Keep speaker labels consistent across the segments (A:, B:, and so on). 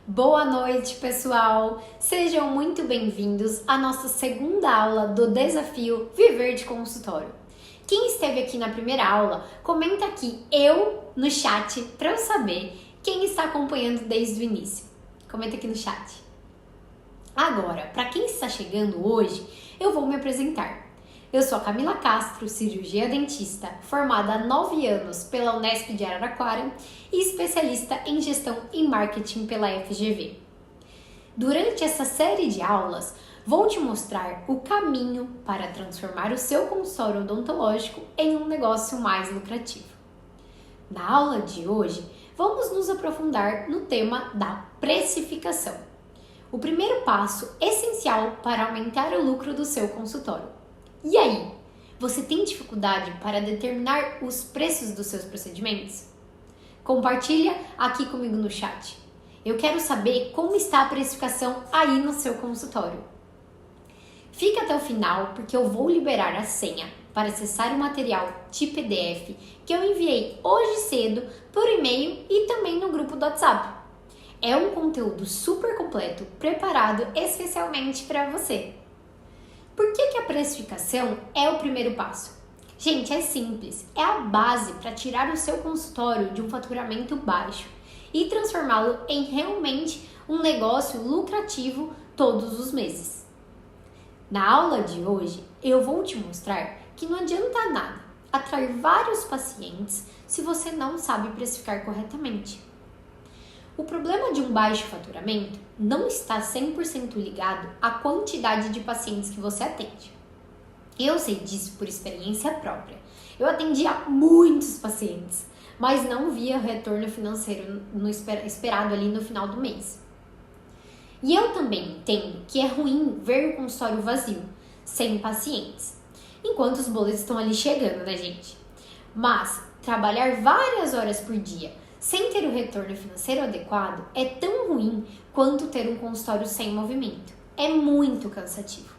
A: Boa noite, pessoal! Sejam muito bem-vindos à nossa segunda aula do Desafio Viver de Consultório. Quem esteve aqui na primeira aula, comenta aqui no chat para eu saber quem está acompanhando desde o início. Comenta aqui no chat. Agora, para quem está chegando hoje, eu vou me apresentar. Eu sou a Camila Castro, cirurgia dentista, formada há 9 anos pela Unesp de Araraquara e especialista em gestão e marketing pela FGV. Durante essa série de aulas, vou te mostrar o caminho para transformar o seu consultório odontológico em um negócio mais lucrativo. Na aula de hoje, vamos nos aprofundar no tema da precificação. O primeiro passo essencial para aumentar o lucro do seu consultório. E aí, você tem dificuldade para determinar os preços dos seus procedimentos? Compartilha aqui comigo no chat. Eu quero saber como está a precificação aí no seu consultório. Fica até o final porque eu vou liberar a senha para acessar o material de PDF que eu enviei hoje cedo por e-mail e também no grupo do WhatsApp. É um conteúdo super completo, preparado especialmente para você. Por que a precificação é o primeiro passo? Gente, é simples, é a base para tirar o seu consultório de um faturamento baixo e transformá-lo em realmente um negócio lucrativo todos os meses. Na aula de hoje, eu vou te mostrar que não adianta nada atrair vários pacientes se você não sabe precificar corretamente. O problema de um baixo faturamento não está 100% ligado à quantidade de pacientes que você atende. Eu sei disso por experiência própria. Eu atendia muitos pacientes, mas não via retorno financeiro esperado ali no final do mês. E eu também entendo que é ruim ver o consultório vazio, sem pacientes, enquanto os boletos estão ali chegando, né, gente? Mas trabalhar várias horas por dia sem ter o retorno financeiro adequado é tão ruim quanto ter um consultório sem movimento. É muito cansativo.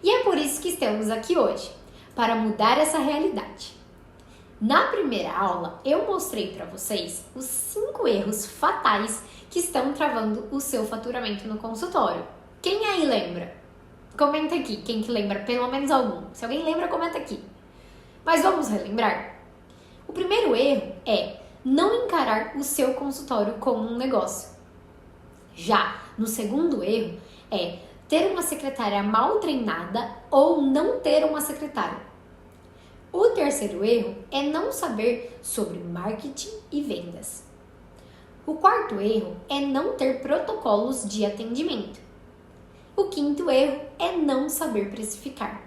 A: E é por isso que estamos aqui hoje, para mudar essa realidade. Na primeira aula, eu mostrei para vocês os 5 erros fatais que estão travando o seu faturamento no consultório. Quem aí lembra? Comenta aqui, quem que lembra pelo menos algum. Se alguém lembra, comenta aqui. Mas vamos relembrar? O primeiro erro é não encarar o seu consultório como um negócio. Já no segundo erro é ter uma secretária mal treinada ou não ter uma secretária. O terceiro erro é não saber sobre marketing e vendas. O quarto erro é não ter protocolos de atendimento. O quinto erro é não saber precificar.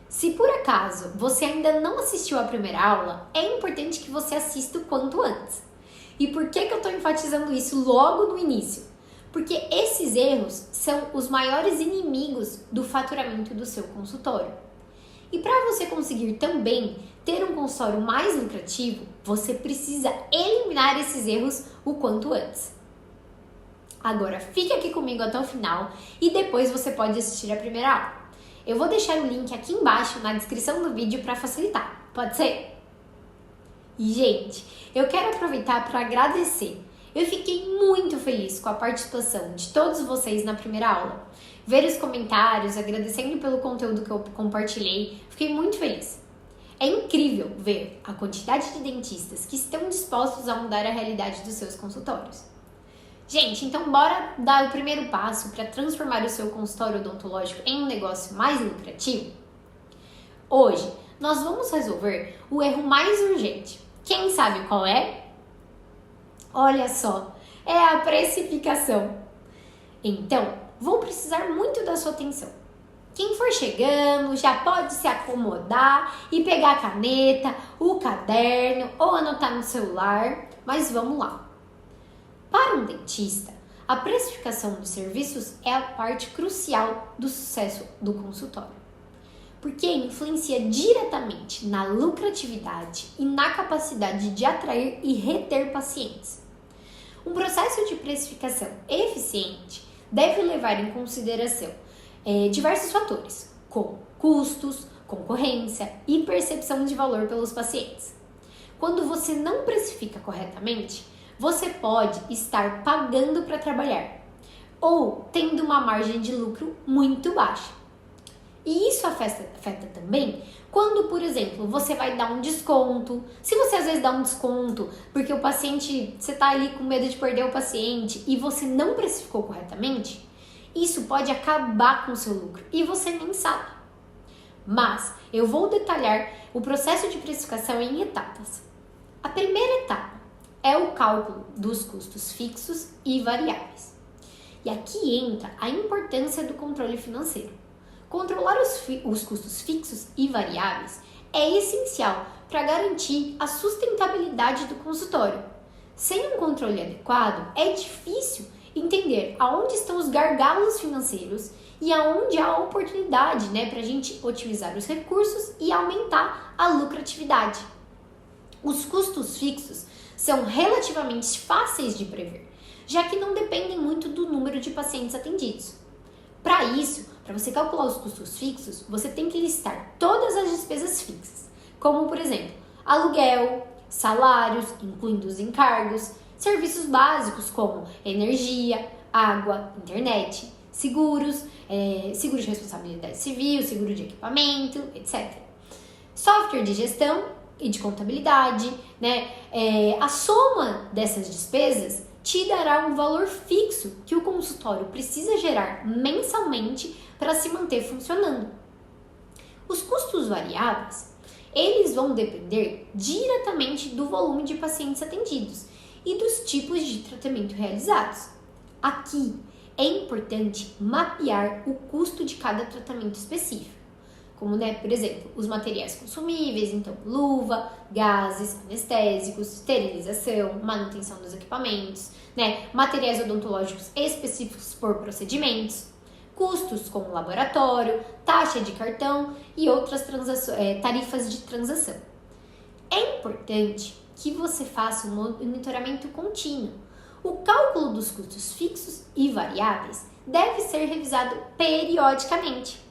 A: Se por acaso você ainda não assistiu à primeira aula, é importante que você assista o quanto antes. E por que eu estou enfatizando isso logo no início? Porque esses erros são os maiores inimigos do faturamento do seu consultório. E para você conseguir também ter um consultório mais lucrativo, você precisa eliminar esses erros o quanto antes. Agora, fique aqui comigo até o final e depois você pode assistir a primeira aula. Eu vou deixar o link aqui embaixo na descrição do vídeo para facilitar. Pode ser? E, gente, eu quero aproveitar para agradecer. Eu fiquei muito feliz com a participação de todos vocês na primeira aula. Ver os comentários, agradecendo pelo conteúdo que eu compartilhei, fiquei muito feliz. É incrível ver a quantidade de dentistas que estão dispostos a mudar a realidade dos seus consultórios. Gente, então bora dar o primeiro passo para transformar o seu consultório odontológico em um negócio mais lucrativo? Hoje, nós vamos resolver o erro mais urgente. Quem sabe qual é? Olha só, é a precificação. Então, vou precisar muito da sua atenção. Quem for chegando já pode se acomodar e pegar a caneta, o caderno ou anotar no celular, mas vamos lá. Para um dentista, a precificação dos serviços é a parte crucial do sucesso do consultório, porque influencia diretamente na lucratividade e na capacidade de atrair e reter pacientes. Um processo de precificação eficiente deve levar em consideração diversos fatores, como custos, concorrência e percepção de valor pelos pacientes. Quando você não precifica corretamente, você pode estar pagando para trabalhar ou tendo uma margem de lucro muito baixa. E isso afeta também quando, por exemplo, você vai dar um desconto. Se você às vezes dá um desconto porque o paciente, você está ali com medo de perder o paciente e você não precificou corretamente, isso pode acabar com o seu lucro e você nem sabe. Mas eu vou detalhar o processo de precificação em etapas. A primeira etapa é o cálculo dos custos fixos e variáveis. E aqui entra a importância do controle financeiro. Controlar os custos fixos e variáveis é essencial para garantir a sustentabilidade do consultório. Sem um controle adequado, é difícil entender aonde estão os gargalos financeiros e aonde há oportunidade, para a gente otimizar os recursos e aumentar a lucratividade. Os custos fixos são relativamente fáceis de prever, já que não dependem muito do número de pacientes atendidos. Para isso, para você calcular os custos fixos, você tem que listar todas as despesas fixas, como, por exemplo, aluguel, salários, incluindo os encargos, serviços básicos como energia, água, internet, seguros, seguro de responsabilidade civil, seguro de equipamento, etc. Software de gestão e de contabilidade, a soma dessas despesas te dará um valor fixo que o consultório precisa gerar mensalmente para se manter funcionando. Os custos variáveis, eles vão depender diretamente do volume de pacientes atendidos e dos tipos de tratamento realizados. Aqui é importante mapear o custo de cada tratamento específico, como, por exemplo, os materiais consumíveis, então luva, gases, anestésicos, esterilização, manutenção dos equipamentos, materiais odontológicos específicos por procedimentos, custos como laboratório, taxa de cartão e outras tarifas de transação. É importante que você faça um monitoramento contínuo. O cálculo dos custos fixos e variáveis deve ser revisado periodicamente.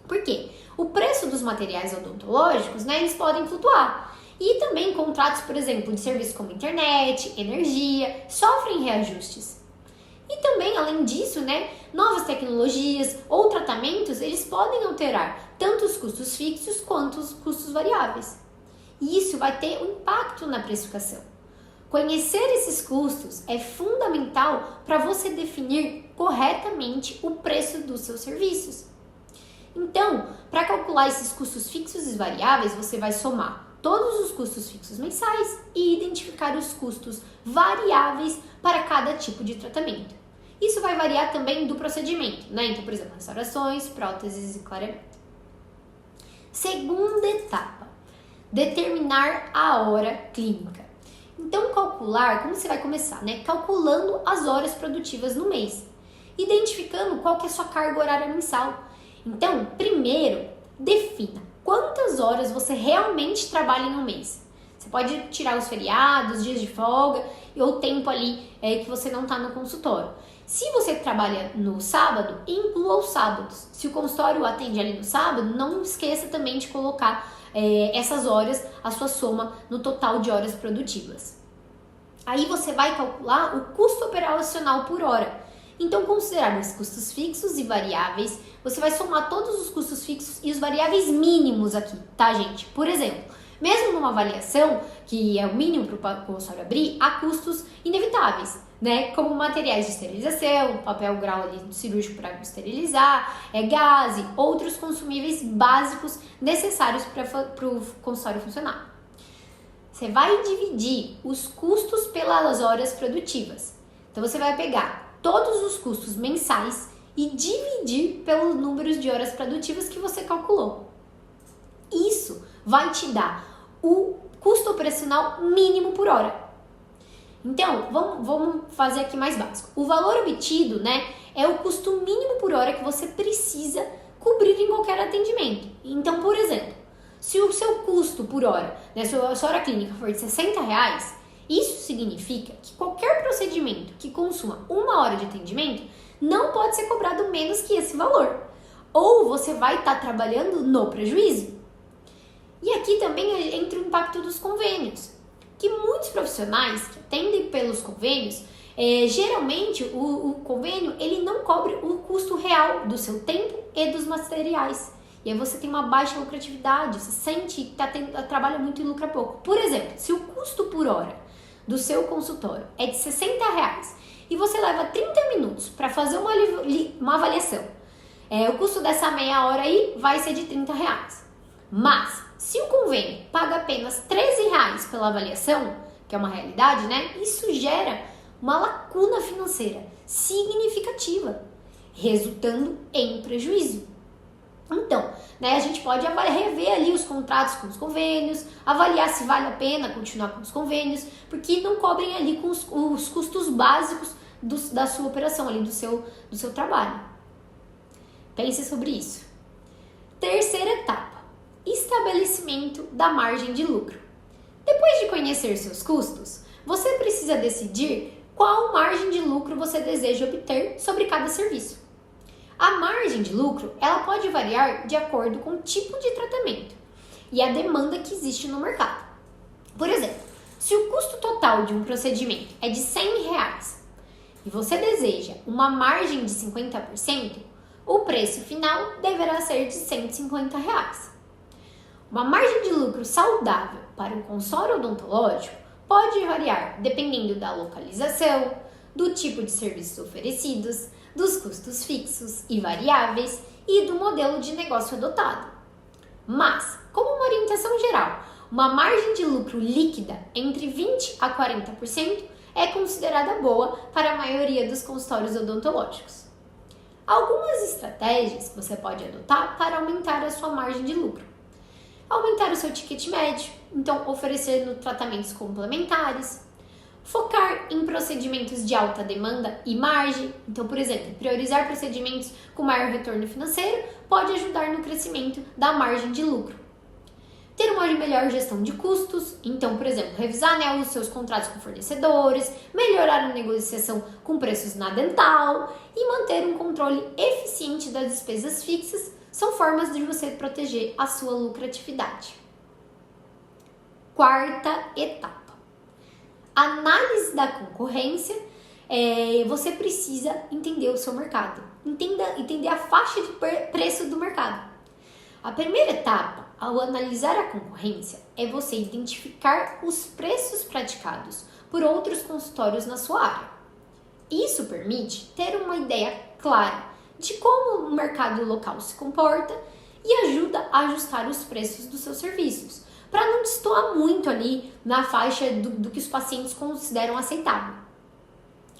A: Por quê? O preço dos materiais odontológicos, eles podem flutuar. E também contratos, por exemplo, de serviços como internet, energia, sofrem reajustes. E também, além disso, novas tecnologias ou tratamentos, eles podem alterar tanto os custos fixos quanto os custos variáveis. E isso vai ter um impacto na precificação. Conhecer esses custos é fundamental para você definir corretamente o preço dos seus serviços. Então, para calcular esses custos fixos e variáveis, você vai somar todos os custos fixos mensais e identificar os custos variáveis para cada tipo de tratamento. Isso vai variar também do procedimento, Então, por exemplo, restaurações, próteses e clareamento. Segunda etapa, determinar a hora clínica. Então, calcular, como você vai começar, Calculando as horas produtivas no mês, identificando qual que é a sua carga horária mensal. Então, primeiro, defina quantas horas você realmente trabalha em um mês. Você pode tirar os feriados, dias de folga ou tempo ali que você não está no consultório. Se você trabalha no sábado, inclua os sábados. Se o consultório atende ali no sábado, não esqueça também de colocar essas horas, a sua soma no total de horas produtivas. Aí você vai calcular o custo operacional por hora. Então, considerando os custos fixos e variáveis, você vai somar todos os custos fixos e os variáveis mínimos aqui, tá, gente? Por exemplo, mesmo numa avaliação, que é o mínimo para o consultório abrir, há custos inevitáveis, Como materiais de esterilização, papel grau ali cirúrgico para esterilizar, gás e outros consumíveis básicos necessários para o consultório funcionar. Você vai dividir os custos pelas horas produtivas. Então, você vai pegar todos os custos mensais e dividir pelos números de horas produtivas que você calculou. Isso vai te dar o custo operacional mínimo por hora. Então, vamos fazer aqui mais básico. O valor obtido, é o custo mínimo por hora que você precisa cobrir em qualquer atendimento. Então, por exemplo, se o seu custo por hora, se a sua hora clínica for de R$60, isso significa que qualquer procedimento que consuma 1 hora de atendimento não pode ser cobrado menos que esse valor. Ou você vai estar trabalhando no prejuízo. E aqui também entra o impacto dos convênios. que muitos profissionais que atendem pelos convênios, geralmente o convênio ele não cobre o custo real do seu tempo e dos materiais. E aí você tem uma baixa lucratividade, você sente que trabalha muito e lucra pouco. Por exemplo, se o custo por hora do seu consultório é de R$60 e você leva 30 minutos para fazer uma avaliação, o custo dessa meia hora aí vai ser de R$30. Mas, se o convênio paga apenas R$13 pela avaliação, que é uma realidade, né? Isso gera uma lacuna financeira significativa, resultando em prejuízo. Então, né, a gente pode rever ali os contratos com os convênios, avaliar se vale a pena continuar com os convênios, porque não cobrem ali com os custos básicos da sua operação, ali do seu trabalho. Pense sobre isso. Terceira etapa, estabelecimento da margem de lucro. Depois de conhecer seus custos, você precisa decidir qual margem de lucro você deseja obter sobre cada serviço. A margem de lucro, ela pode variar de acordo com o tipo de tratamento e a demanda que existe no mercado. Por exemplo, se o custo total de um procedimento é de R$100 e você deseja uma margem de 50%, o preço final deverá ser de R$150. Uma margem de lucro saudável para um consultório odontológico pode variar dependendo da localização, do tipo de serviços oferecidos, dos custos fixos e variáveis e do modelo de negócio adotado. Mas, como uma orientação geral, uma margem de lucro líquida entre 20% a 40% é considerada boa para a maioria dos consultórios odontológicos. Algumas estratégias você pode adotar para aumentar a sua margem de lucro. Aumentar o seu ticket médio, então oferecendo tratamentos complementares. Focar em procedimentos de alta demanda e margem. Então, por exemplo, priorizar procedimentos com maior retorno financeiro pode ajudar no crescimento da margem de lucro. Ter uma melhor gestão de custos. Então, por exemplo, revisar os seus contratos com fornecedores, melhorar a negociação com preços na dental e manter um controle eficiente das despesas fixas são formas de você proteger a sua lucratividade. Quarta etapa. Análise da concorrência, você precisa entender o seu mercado, entender a faixa de preço do mercado. A primeira etapa, ao analisar a concorrência, é você identificar os preços praticados por outros consultórios na sua área. Isso permite ter uma ideia clara de como o mercado local se comporta e ajuda a ajustar os preços dos seus serviços, para não destoar muito ali na faixa do que os pacientes consideram aceitável.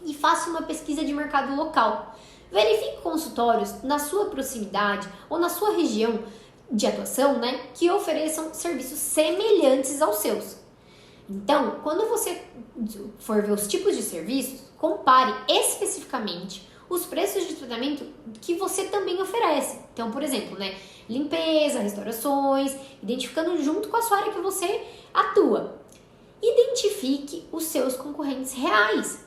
A: E faça uma pesquisa de mercado local. Verifique consultórios na sua proximidade ou na sua região de atuação, que ofereçam serviços semelhantes aos seus. Então, quando você for ver os tipos de serviços, compare especificamente os preços de tratamento que você também oferece. Então, por exemplo, limpeza, restaurações, identificando junto com a sua área que você atua. Identifique os seus concorrentes reais.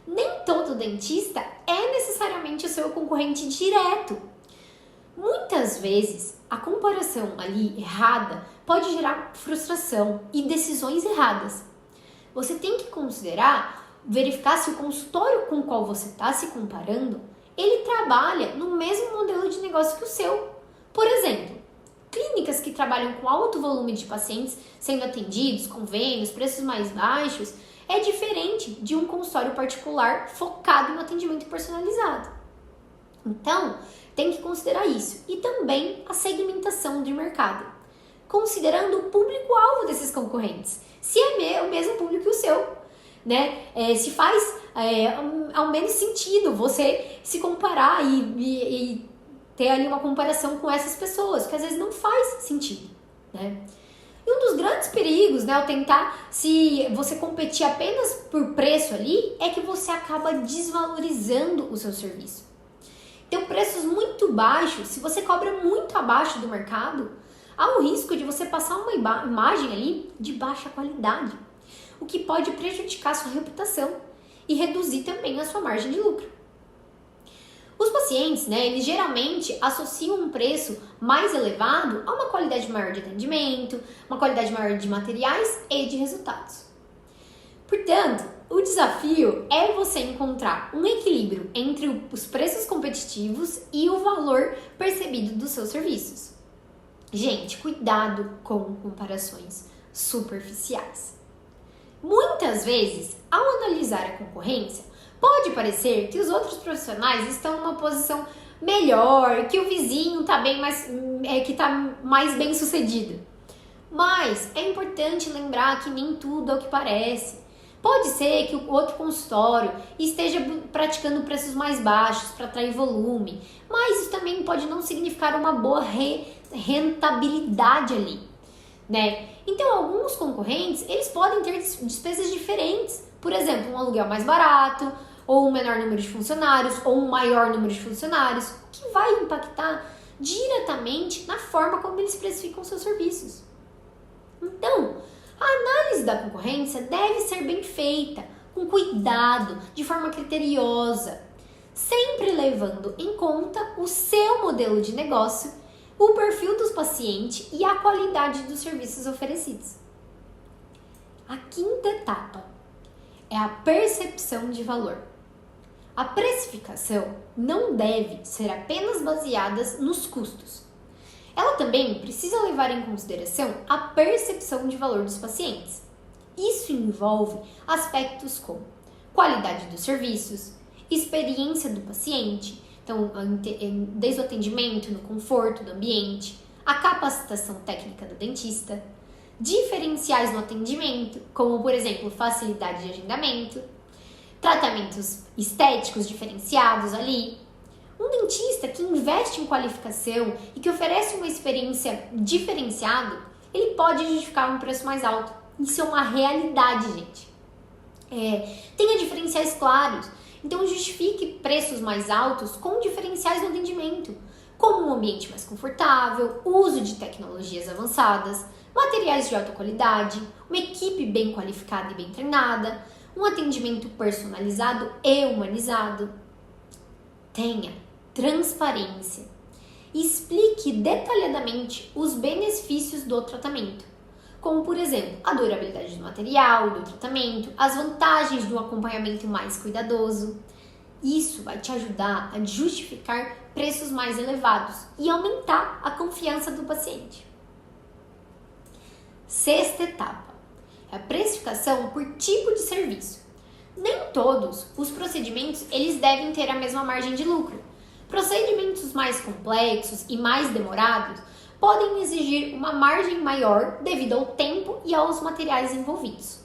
A: Nem todo dentista é necessariamente o seu concorrente direto. Muitas vezes, a comparação ali errada pode gerar frustração e decisões erradas. Você tem que verificar se o consultório com o qual você está se comparando, ele trabalha no mesmo modelo de negócio que o seu. Por exemplo, clínicas que trabalham com alto volume de pacientes sendo atendidos, convênios, preços mais baixos, é diferente de um consultório particular focado no atendimento personalizado. Então, tem que considerar isso. E também a segmentação de mercado, considerando o público-alvo desses concorrentes, se é o mesmo público que o seu. Se faz ao menos sentido você se comparar e ter ali uma comparação com essas pessoas, que às vezes não faz sentido, E um dos grandes perigos, ao tentar se você competir apenas por preço ali, é que você acaba desvalorizando o seu serviço. Então, preços muito baixos, se você cobra muito abaixo do mercado, há o risco de você passar uma imagem ali de baixa qualidade, o que pode prejudicar a sua reputação e reduzir também a sua margem de lucro. Os pacientes, eles geralmente associam um preço mais elevado a uma qualidade maior de atendimento, uma qualidade maior de materiais e de resultados. Portanto, o desafio é você encontrar um equilíbrio entre os preços competitivos e o valor percebido dos seus serviços. Gente, cuidado com comparações superficiais. Muitas vezes, ao analisar a concorrência, pode parecer que os outros profissionais estão numa posição melhor, que o vizinho está mais bem sucedido. Mas é importante lembrar que nem tudo é o que parece. Pode ser que o outro consultório esteja praticando preços mais baixos para atrair volume, mas isso também pode não significar uma boa rentabilidade ali, né? Então, alguns concorrentes, eles podem ter despesas diferentes. Por exemplo, um aluguel mais barato, ou um menor número de funcionários, ou um maior número de funcionários, o que vai impactar diretamente na forma como eles precificam seus serviços. Então, a análise da concorrência deve ser bem feita, com cuidado, de forma criteriosa, sempre levando em conta o seu modelo de negócio, o perfil dos pacientes e a qualidade dos serviços oferecidos. A quinta etapa é a percepção de valor. A precificação não deve ser apenas baseada nos custos. Ela também precisa levar em consideração a percepção de valor dos pacientes. Isso envolve aspectos como qualidade dos serviços, experiência do paciente, então desde o atendimento, no conforto do ambiente, a capacitação técnica do dentista, diferenciais no atendimento, como por exemplo facilidade de agendamento, tratamentos estéticos diferenciados ali. Um dentista que investe em qualificação e que oferece uma experiência diferenciada, ele pode justificar um preço mais alto. Isso é uma realidade, gente. Tenha diferenciais claros. Então, justifique preços mais altos com diferenciais no atendimento, como um ambiente mais confortável, uso de tecnologias avançadas, materiais de alta qualidade, uma equipe bem qualificada e bem treinada, um atendimento personalizado e humanizado. Tenha transparência. Explique detalhadamente os benefícios do tratamento, como por exemplo, a durabilidade do material, do tratamento, as vantagens do acompanhamento mais cuidadoso. Isso vai te ajudar a justificar preços mais elevados e aumentar a confiança do paciente. Sexta etapa é a precificação por tipo de serviço. Nem todos os procedimentos eles devem ter a mesma margem de lucro. Procedimentos mais complexos e mais demorados podem exigir uma margem maior devido ao tempo e aos materiais envolvidos.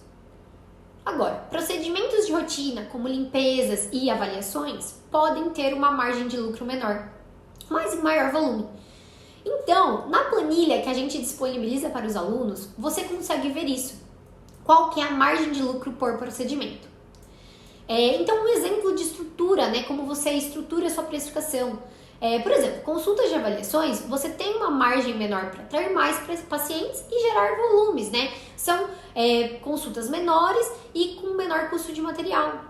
A: Agora, procedimentos de rotina, como limpezas e avaliações, podem ter uma margem de lucro menor, mas em maior volume. Então, na planilha que a gente disponibiliza para os alunos, você consegue ver isso. Qual que é a margem de lucro por procedimento? Então, um exemplo de estrutura, né? Como você estrutura a sua precificação. Por exemplo, consultas de avaliações, você tem uma margem menor para atrair mais pacientes e gerar volumes, né? São consultas menores e com menor custo de material.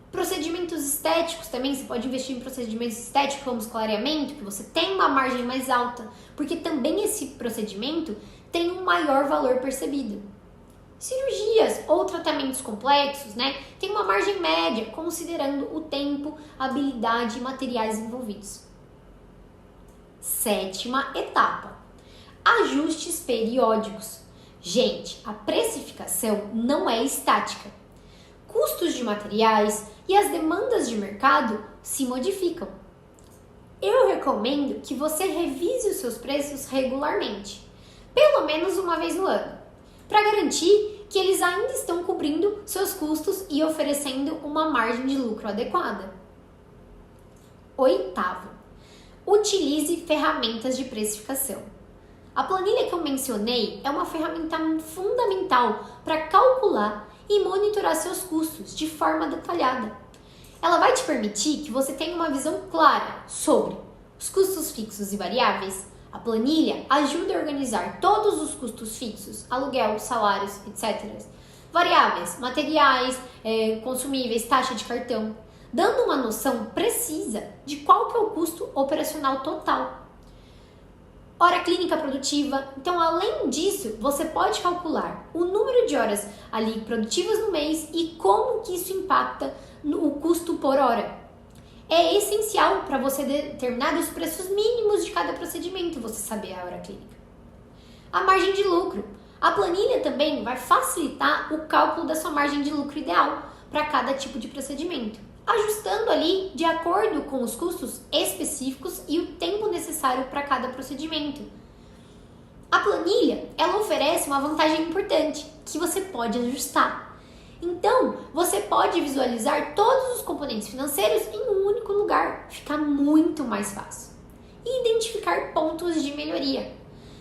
A: Procedimentos estéticos também, você pode investir em procedimentos estéticos como esclareamento, que você tem uma margem mais alta, porque também esse procedimento tem um maior valor percebido. Cirurgias ou tratamentos complexos, né, tem uma margem média, considerando o tempo, habilidade e materiais envolvidos. Sétima etapa: ajustes periódicos. Gente, a precificação não é estática. Custos de materiais e as demandas de mercado se modificam. Eu recomendo que você revise os seus preços regularmente, pelo menos uma vez no ano, para garantir que eles ainda estão cobrindo seus custos e oferecendo uma margem de lucro adequada. Oitavo: utilize ferramentas de precificação. A planilha que eu mencionei é uma ferramenta fundamental para calcular e monitorar seus custos de forma detalhada. Ela vai te permitir que você tenha uma visão clara sobre os custos fixos e variáveis. A planilha ajuda a organizar todos os custos fixos, aluguel, salários, etc. Variáveis, materiais, consumíveis, taxa de cartão, dando uma noção precisa de qual que é o custo operacional total. hora clínica produtiva. Então, além disso, você pode calcular o número de horas ali produtivas no mês e como que isso impacta no custo por hora. É essencial para você determinar os preços mínimos de cada procedimento, você saber a hora clínica. A margem de lucro. A planilha também vai facilitar o cálculo da sua margem de lucro ideal para cada tipo de procedimento, ajustando ali de acordo com os custos específicos e o tempo necessário para cada procedimento. A planilha, ela oferece uma vantagem importante, que você pode ajustar. Então, você pode visualizar todos os componentes financeiros em um único lugar, fica muito mais fácil. E identificar pontos de melhoria.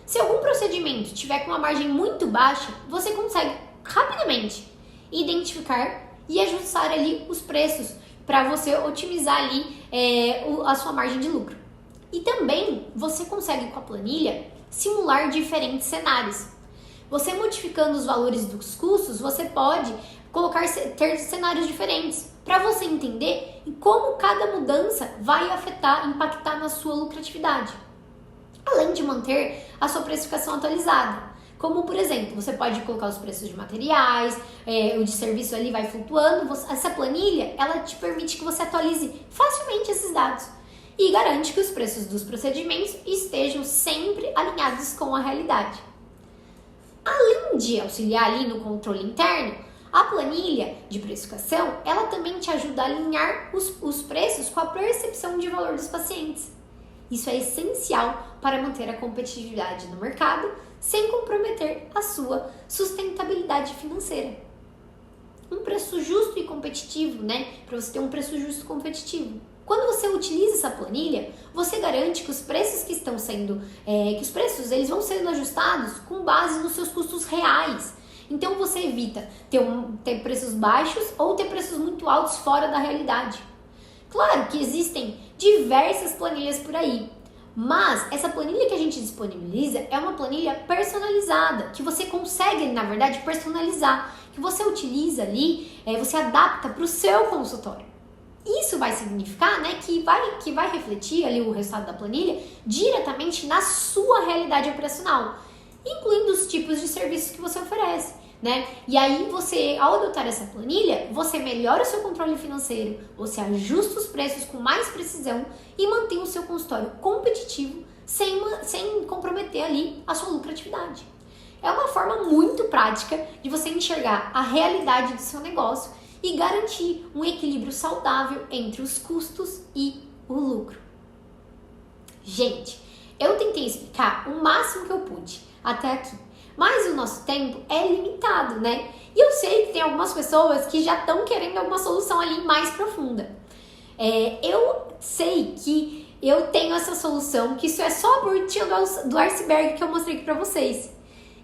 A: Se algum procedimento tiver com uma margem muito baixa, você consegue rapidamente identificar e ajustar ali os preços para você otimizar ali a sua margem de lucro. E também você consegue com a planilha simular diferentes cenários. Você modificando os valores dos custos, você pode ter cenários diferentes para você entender como cada mudança vai impactar na sua lucratividade. Além de manter a sua precificação atualizada. Como, por exemplo, você pode colocar os preços de materiais, o de serviço ali vai flutuando. Essa planilha, ela te permite que você atualize facilmente esses dados e garante que os preços dos procedimentos estejam sempre alinhados com a realidade. Além de auxiliar ali no controle interno, a planilha de precificação, ela também te ajuda a alinhar os preços com a percepção de valor dos pacientes. Isso é essencial para manter a competitividade no mercado sem comprometer a sua sustentabilidade financeira. Um preço justo e competitivo, né? Para você ter um preço justo e competitivo. Quando você utiliza essa planilha, você garante que os preços que estão sendo, eles vão sendo ajustados com base nos seus custos reais. Então você evita ter preços baixos ou ter preços muito altos fora da realidade. Claro que existem diversas planilhas por aí, mas essa planilha que a gente disponibiliza é uma planilha personalizada, que você consegue, na verdade, personalizar, que você utiliza ali, você adapta para o seu consultório. Isso vai significar, né, que vai refletir ali o resultado da planilha diretamente na sua realidade operacional, incluindo os tipos de serviços que você oferece. Né? E aí você, ao adotar essa planilha, você melhora o seu controle financeiro, você ajusta os preços com mais precisão e mantém o seu consultório competitivo sem comprometer ali a sua lucratividade. É uma forma muito prática de você enxergar a realidade do seu negócio e garantir um equilíbrio saudável entre os custos e o lucro. Gente, eu tentei explicar o máximo que eu pude até aqui. Mas o nosso tempo é limitado, né? E eu sei que tem algumas pessoas que já estão querendo alguma solução ali mais profunda. Eu sei que eu tenho essa solução, que isso é só a pontinha do iceberg que eu mostrei aqui pra vocês.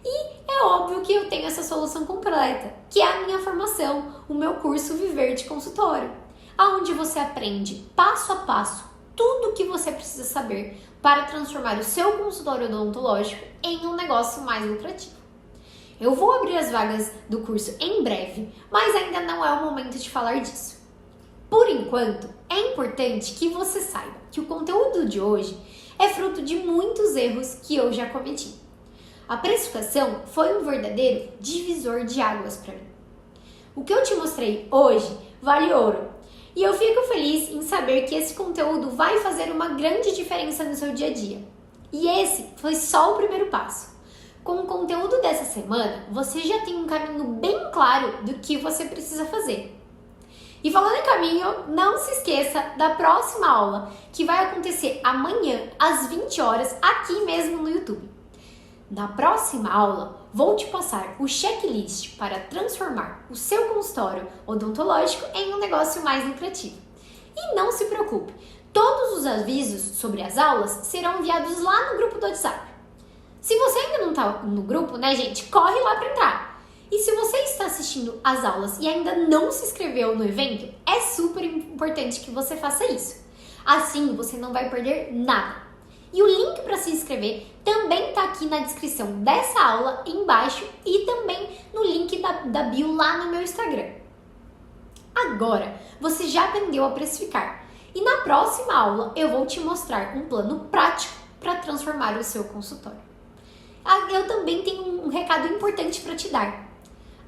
A: E é óbvio que eu tenho essa solução completa, que é a minha formação, o meu curso Viver de Consultório, onde você aprende passo a passo tudo o que você precisa saber para transformar o seu consultório odontológico em um negócio mais lucrativo. Eu vou abrir as vagas do curso em breve, mas ainda não é o momento de falar disso. Por enquanto, é importante que você saiba que o conteúdo de hoje é fruto de muitos erros que eu já cometi. A precificação foi um verdadeiro divisor de águas para mim. O que eu te mostrei hoje vale ouro. E eu fico feliz em saber que esse conteúdo vai fazer uma grande diferença no seu dia a dia. E esse foi só o primeiro passo. Com o conteúdo dessa semana, você já tem um caminho bem claro do que você precisa fazer. E falando em caminho, não se esqueça da próxima aula, que vai acontecer amanhã, às 20 horas, aqui mesmo no YouTube. Na próxima aula, vou te passar o checklist para transformar o seu consultório odontológico em um negócio mais lucrativo. E não se preocupe, todos os avisos sobre as aulas serão enviados lá no grupo do WhatsApp. Se você ainda não está no grupo, né, gente, corre lá para entrar. E se você está assistindo às aulas e ainda não se inscreveu no evento, é super importante que você faça isso. Assim, você não vai perder nada. E o link para se inscrever também está aqui na descrição dessa aula embaixo e também no link da bio lá no meu Instagram. Agora, você já aprendeu a precificar. E na próxima aula eu vou te mostrar um plano prático para transformar o seu consultório. Eu também tenho um recado importante para te dar.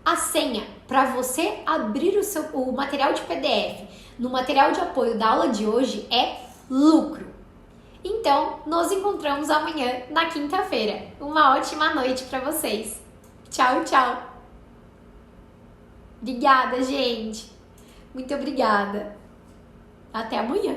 A: A senha para você abrir o material de PDF no material de apoio da aula de hoje é lucro. Então, nos encontramos amanhã na quinta-feira. Uma ótima noite para vocês. Tchau, tchau. Obrigada, gente. Muito obrigada. Até amanhã.